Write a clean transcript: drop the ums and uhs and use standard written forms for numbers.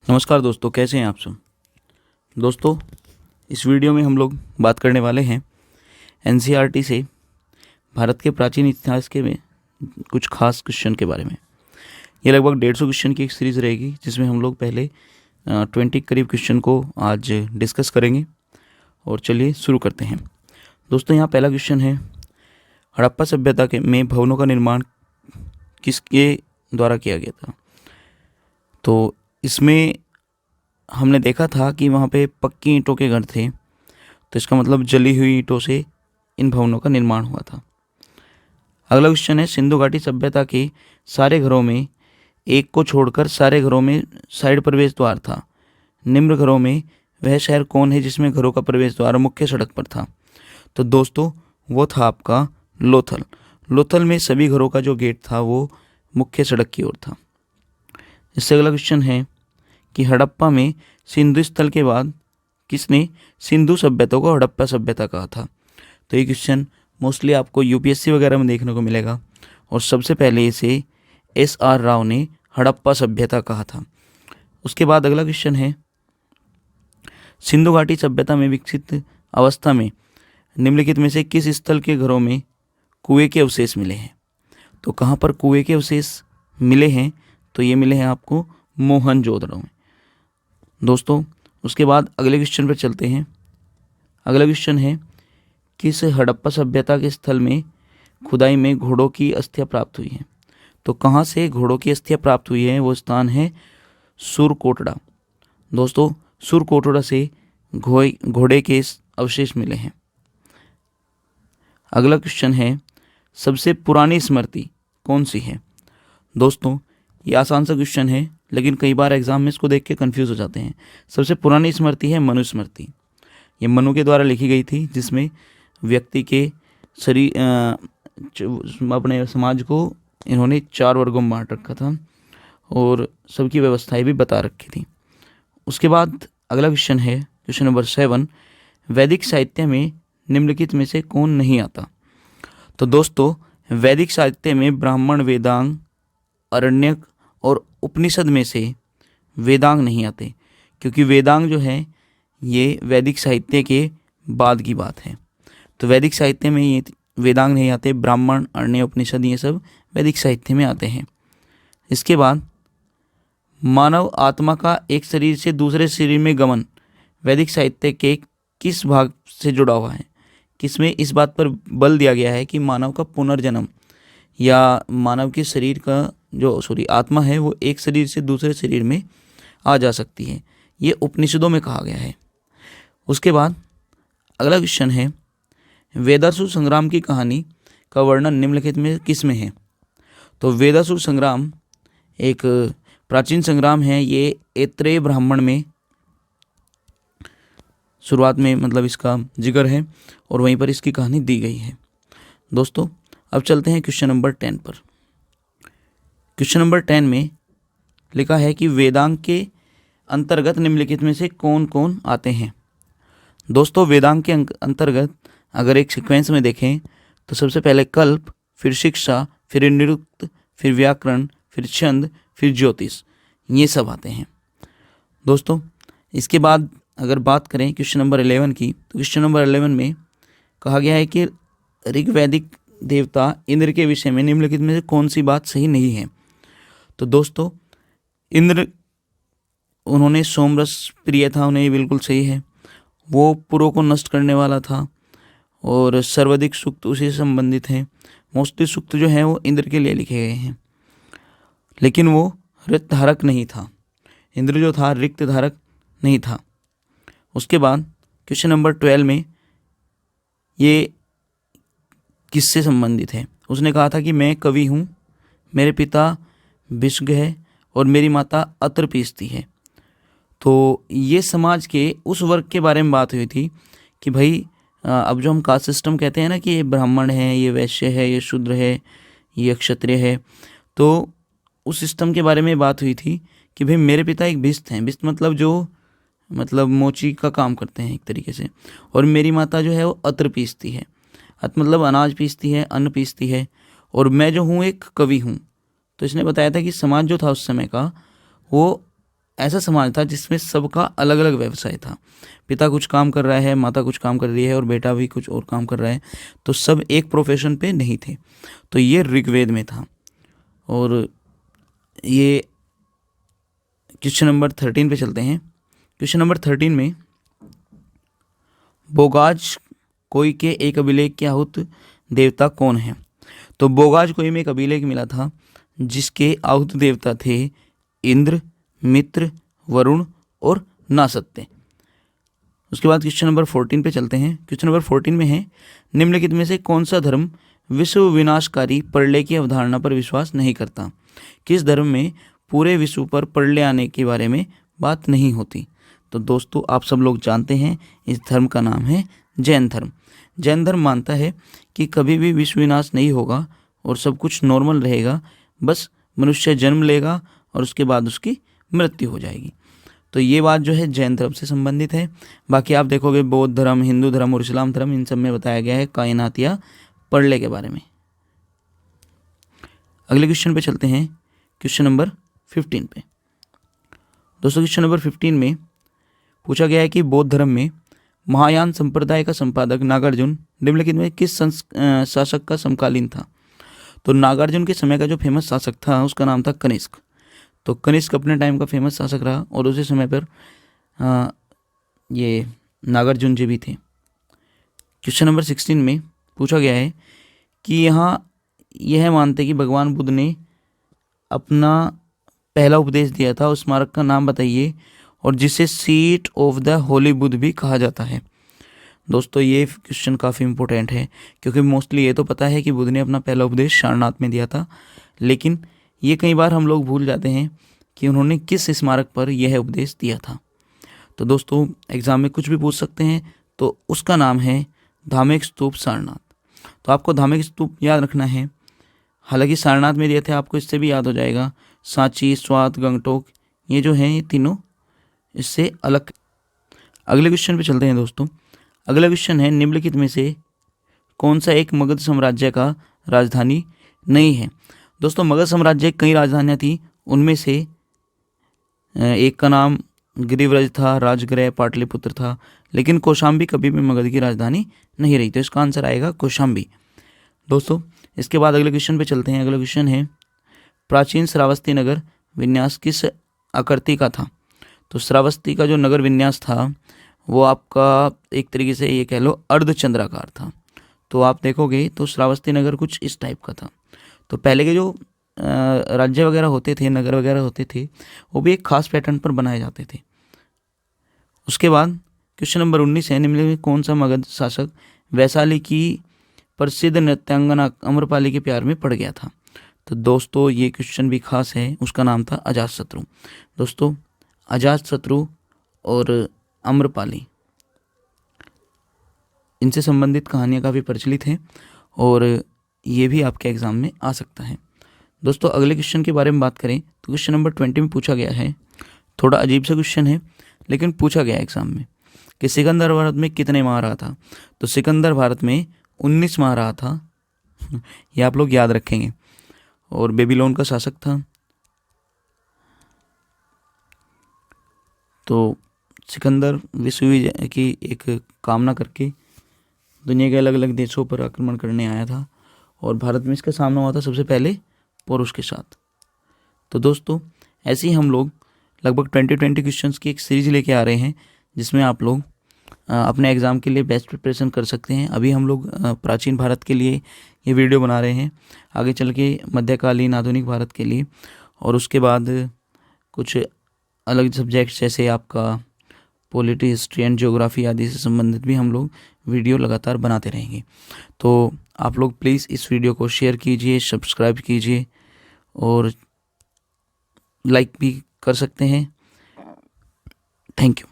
नमस्कार दोस्तों, कैसे हैं आप सब। दोस्तों, इस वीडियो में हम लोग बात करने वाले हैं एनसीईआरटी से भारत के प्राचीन इतिहास के में कुछ खास क्वेश्चन के बारे में। ये लगभग 150 क्वेश्चन की एक सीरीज़ रहेगी, जिसमें हम लोग पहले 20 करीब क्वेश्चन को आज डिस्कस करेंगे। और चलिए शुरू करते हैं। दोस्तों, यहाँ पहला क्वेश्चन है, हड़प्पा सभ्यता के में भवनों का निर्माण किसके द्वारा किया गया था। तो इसमें हमने देखा था कि वहाँ पे पक्की ईंटों के घर थे, तो इसका मतलब जली हुई ईंटों से इन भवनों का निर्माण हुआ था। अगला क्वेश्चन है, सिंधु घाटी सभ्यता के सारे घरों में एक को छोड़कर सारे घरों में साइड प्रवेश द्वार था। निम्न घरों में वह शहर कौन है जिसमें घरों का प्रवेश द्वार मुख्य सड़क पर था। तो दोस्तों, वो था आपका लोथल। लोथल में सभी घरों का जो गेट था वो मुख्य सड़क की ओर था। इससे अगला क्वेश्चन है कि हड़प्पा में सिंधु स्थल के बाद किसने सिंधु सभ्यता को हड़प्पा सभ्यता कहा था। तो ये क्वेश्चन मोस्टली आपको यूपीएससी वगैरह में देखने को मिलेगा, और सबसे पहले इसे एस.आर. राव ने हड़प्पा सभ्यता कहा था। उसके बाद अगला क्वेश्चन है, सिंधु घाटी सभ्यता में विकसित अवस्था में निम्नलिखित में से किस स्थल के घरों में कुएं के अवशेष मिले हैं। तो कहाँ पर कुएं के अवशेष मिले हैं, तो ये मिले हैं आपको मोहनजोदड़ो में। दोस्तों, उसके बाद अगले क्वेश्चन पर चलते हैं। अगला क्वेश्चन है, किस हड़प्पा सभ्यता के स्थल में खुदाई में घोड़ों की अस्थियां प्राप्त हुई हैं। तो कहाँ से घोड़ों की अस्थियां प्राप्त हुई हैं, वो स्थान है सुरकोटड़ा। दोस्तों, सुरकोटड़ा से घोड़े के अवशेष मिले हैं। अगला क्वेश्चन है, सबसे पुरानी स्मृति कौन सी है। दोस्तों, ये आसान सा क्वेश्चन है, लेकिन कई बार एग्जाम में इसको देख के कंफ्यूज हो जाते हैं। सबसे पुरानी स्मृति है मनुस्मृति। ये मनु के द्वारा लिखी गई थी, जिसमें व्यक्ति के शरीर अपने समाज को इन्होंने 4 वर्गों में बांट रखा था और सबकी व्यवस्थाएं भी बता रखी थी। उसके बाद अगला क्वेश्चन है, क्वेश्चन नंबर 7, वैदिक साहित्य में निम्नलिखित में से कौन नहीं आता। तो दोस्तों, वैदिक साहित्य में ब्राह्मण, वेदांग, अरण्यक और उपनिषद में से वेदांग नहीं आते, क्योंकि वेदांग जो है ये वैदिक साहित्य के बाद की बात है। तो वैदिक साहित्य में ये वेदांग नहीं आते। ब्राह्मण, अरण्य, उपनिषद ये सब वैदिक साहित्य में आते हैं। इसके बाद मानव आत्मा का एक शरीर से दूसरे शरीर में गमन वैदिक साहित्य के किस भाग से जुड़ा हुआ है। किसमें इस बात पर बल दिया गया है कि मानव का पुनर्जन्म या मानव के शरीर का आत्मा है वो एक शरीर से दूसरे शरीर में आ जा सकती है। ये उपनिषदों में कहा गया है। उसके बाद अगला क्वेश्चन है, वेदासुर संग्राम की कहानी का वर्णन निम्नलिखित में किस में है। तो वेदासुर संग्राम एक प्राचीन संग्राम है। ये ऐत्रेय ब्राह्मण में शुरुआत में मतलब इसका जिक्र है और वहीं पर इसकी कहानी दी गई है। दोस्तों, अब चलते हैं क्वेश्चन नंबर 10 पर। क्वेश्चन नंबर 10 में लिखा है कि वेदांग के अंतर्गत निम्नलिखित में से कौन कौन आते हैं। दोस्तों, वेदांग के अंतर्गत अगर एक सीक्वेंस में देखें तो सबसे पहले कल्प, फिर शिक्षा, फिर निरुक्त, फिर व्याकरण, फिर छंद, फिर ज्योतिष, ये सब आते हैं। दोस्तों, इसके बाद अगर बात करें क्वेश्चन नंबर 11 की, तो क्वेश्चन नंबर 11 में कहा गया है कि ऋग्वैदिक देवता इंद्र के विषय में निम्नलिखित में से कौन सी बात सही नहीं है। तो दोस्तों, इंद्र उन्होंने सोमरस प्रिय था, उन्हें बिल्कुल सही है। वो पुरों को नष्ट करने वाला था और सर्वाधिक सूक्त उसी से संबंधित हैं। मोस्टली सूक्त जो हैं वो इंद्र के लिए लिखे गए हैं, लेकिन वो रिक्त धारक नहीं था। इंद्र जो था रिक्त धारक नहीं था। उसके बाद क्वेश्चन नंबर 12 में ये किससे संबंधित है। उसने कहा था कि मैं कवि हूँ, मेरे पिता भिष्ग है और मेरी माता अत्र पीसती है। तो ये समाज के उस वर्ग के बारे में बात हुई थी कि भाई अब जो हम कास्ट सिस्टम कहते हैं ना कि ये ब्राह्मण है, ये वैश्य है, ये शूद्र है, ये क्षत्रिय है, तो उस सिस्टम के बारे में बात हुई थी कि भाई मेरे पिता एक भिष्ट हैं। भिष्ट मतलब मोची का काम करते हैं एक तरीके से, और मेरी माता जो है वो अत्र पीसती है। अत्र मतलब अनाज पीसती है, अन्न पीसती है, और मैं जो हूँ एक कवि हूँ। तो इसने बताया था कि समाज जो था उस समय का वो ऐसा समाज था जिसमें सबका अलग अलग व्यवसाय था। पिता कुछ काम कर रहा है, माता कुछ काम कर रही है और बेटा भी कुछ और काम कर रहा है, तो सब एक प्रोफेशन पे नहीं थे। तो ये ऋग्वेद में था। और ये क्वेश्चन नंबर 13 पे चलते हैं। क्वेश्चन नंबर 13 में बोगाज कोई के एक कबीले के आहुत देवता कौन है? तो बोगाज कोई में एक कबीले के मिला था जिसके आहुत देवता थे इंद्र, मित्र, वरुण और नासत्य। उसके बाद क्वेश्चन नंबर 14 पे चलते हैं। क्वेश्चन नंबर 14 में है, निम्नलिखित में से कौन सा धर्म विश्व विनाशकारी प्रलय की अवधारणा पर विश्वास नहीं करता? किस धर्म में पूरे विश्व पर प्रलय आने के बारे में बात नहीं होती? तो दोस्तों आप सब लोग जानते हैं इस धर्म का नाम है जैन धर्म। जैन धर्म मानता है कि कभी भी विश्व विनाश नहीं होगा और सब कुछ नॉर्मल रहेगा, बस मनुष्य जन्म लेगा और उसके बाद उसकी मृत्यु हो जाएगी। तो ये बात जो है जैन धर्म से संबंधित है। बाकी आप देखोगे बौद्ध धर्म, हिंदू धर्म और इस्लाम धर्म, इन सब में बताया गया है कायनात या प्रलय के बारे में। अगले क्वेश्चन पे चलते हैं, क्वेश्चन नंबर 15 पे। दोस्तों क्वेश्चन नंबर 15 में पूछा गया है कि बौद्ध धर्म में महायान संप्रदाय का संपादक नागार्जुन निम्नलिखित में किस शासक का समकालीन था? तो नागार्जुन के समय का जो फेमस शासक था उसका नाम था कनिष्क। तो कनिष्क अपने टाइम का फेमस शासक रहा और उसी समय पर ये नागार्जुन जी भी थे। क्वेश्चन नंबर 16 में पूछा गया है कि यहाँ यह मानते कि भगवान बुद्ध ने अपना पहला उपदेश दिया था, उस स्मारक का नाम बताइए और जिसे seat of the Holi Buddha भी कहा जाता है। दोस्तों ये क्वेश्चन काफ़ी इंपॉर्टेंट है क्योंकि मोस्टली ये तो पता है कि बुद्ध ने अपना पहला उपदेश सारनाथ में दिया था, लेकिन ये कई बार हम लोग भूल जाते हैं कि उन्होंने किस स्मारक पर यह उपदेश दिया था। तो दोस्तों एग्ज़ाम में कुछ भी पूछ सकते हैं, तो उसका नाम है धार्मिक स्तूप सारनाथ। तो आपको धार्मिक स्तूप याद रखना है, हालांकि सारनाथ में दिए थे, आपको इससे भी याद हो जाएगा। सांची, स्वात, गंगटोक, ये जो हैं ये तीनों इससे अलग। अगले क्वेश्चन पे चलते हैं दोस्तों। अगला क्वेश्चन है, निम्नलिखित में से कौन सा एक मगध साम्राज्य का राजधानी नहीं है? दोस्तों मगध साम्राज्य कई राजधानियाँ थी, उनमें से एक का नाम गिरिव्रज था, राजगृह, पाटलिपुत्र था, लेकिन कौशाम्बी कभी भी मगध की राजधानी नहीं रही। तो इसका आंसर आएगा कौशाम्बी। दोस्तों इसके बाद अगले क्वेश्चन पे चलते हैं। अगला क्वेश्चन है, प्राचीन श्रावस्ती नगर विन्यास किस आकृति का था? तो श्रावस्ती का जो नगर विन्यास था वो आपका एक तरीके से ये कह लो अर्धचंद्राकार था। तो आप देखोगे तो श्रावस्ती नगर कुछ इस टाइप का था। तो पहले के जो राज्य वगैरह होते थे, नगर वगैरह होते थे, वो भी एक खास पैटर्न पर बनाए जाते थे। उसके बाद क्वेश्चन नंबर 19 है, निम्नलिखित में कौन सा मगध शासक वैशाली की प्रसिद्ध नृत्यांगना अम्रपाली के प्यार में पड़ गया था? तो दोस्तों ये क्वेश्चन भी खास है, उसका नाम था अजातशत्रु। दोस्तों अजातशत्रु और अम्रपाली, इनसे संबंधित कहानियाँ काफ़ी प्रचलित हैं और ये भी आपके एग्ज़ाम में आ सकता है। दोस्तों अगले क्वेश्चन के बारे में बात करें तो क्वेश्चन नंबर 20 में पूछा गया है, थोड़ा अजीब सा क्वेश्चन है लेकिन पूछा गया एग्ज़ाम में, कि सिकंदर भारत में कितने माह रहा था? तो सिकंदर भारत में 19 माह रहा था। ये आप लोग याद रखेंगे। और बेबीलोन का शासक था। तो सिकंदर विश्व की एक कामना करके दुनिया के अलग अलग देशों पर आक्रमण करने आया था और भारत में इसका सामना हुआ था सबसे पहले पोरुष के साथ। तो दोस्तों ऐसे ही हम लोग लगभग 20 क्वेश्चंस की एक सीरीज लेके आ रहे हैं जिसमें आप लोग अपने एग्ज़ाम के लिए बेस्ट प्रिपरेशन कर सकते हैं। अभी हम लोग प्राचीन भारत के लिए ये वीडियो बना रहे हैं, आगे चल के मध्यकालीन आधुनिक भारत के लिए, और उसके बाद कुछ अलग सब्जेक्ट्स जैसे आपका पॉलिटी, हिस्ट्री एंड ज्योग्राफी आदि से संबंधित भी हम लोग वीडियो लगातार बनाते रहेंगे। तो आप लोग प्लीज़ इस वीडियो को शेयर कीजिए, सब्सक्राइब कीजिए और लाइक भी कर सकते हैं। Thank you.